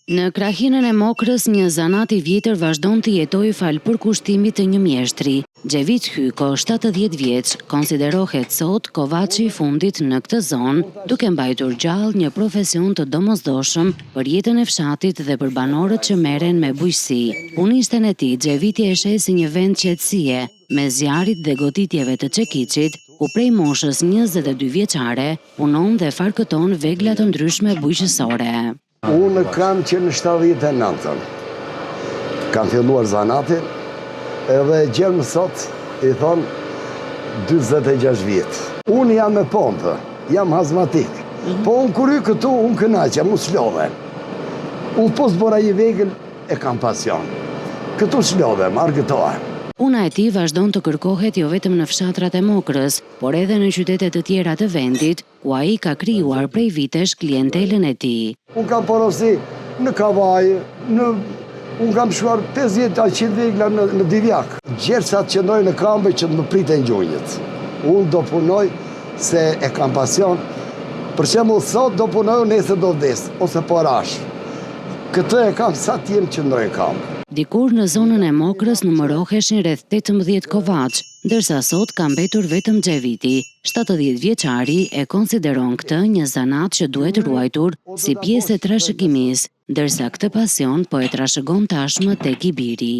Në krahinën e Mokrës, një zanat i vjetër vazhdon të jetojë fal përkushtimit të një mjeshtri. Gjevit Hyko, 70 vjeç, konsiderohet sot kovaçi i fundit në këtë zonë, duke mbajtur gjallë një profesion të domosdoshëm për jetën e fshatit dhe për banorët që merren me bujqësi. Punishten e tij Gjeviti e sheh si një vend qetësie, me zjarrit dhe goditjeve të Çekiçit, ku prej moshës 22 vjeçare punon dhe farkëton vegla të ndryshme bujqësore. Unë kam që në 79-ën, kam filluar zanatin, edhe gjemë sot, i thonë, 26 vjetë. Unë jam me pompë, jam hazmatik, po unë kërry këtu, unë kënaqja, mu s'lodhe. Unë pos bora i vegël, e kam pasion. Këtu s'lodhe, argëtohem. Puna e tij vazhdon të kërkohet jo vetëm në fshatrat e Mokrës, por edhe në qytete të tjera të vendit, ku ai ka krijuar prej vitesh klientelën e tij. Unë kam porosi në Kavaj, unë kam shkuar 50-100 vegla në Divjak. Gjersat që ndoj në kambe që të më priten gjunjët. Unë do punoj se e kam pasion, për shembull sot do punoj, nesër do vdes, ose porash. Këtë e kam sa t'jem që ndoj në kambe. Dikur në zonën e Mokrës numëroheshin rreth 18 kovaç, ndërsa sot ka mbetur vetëm Gjeviti. 70 vjeçari e konsideron këtë një zanat që duhet ruajtur si pjesë e trashëgimisë, ndërsa këtë pasion po e trashëgon tashmë tek i biri.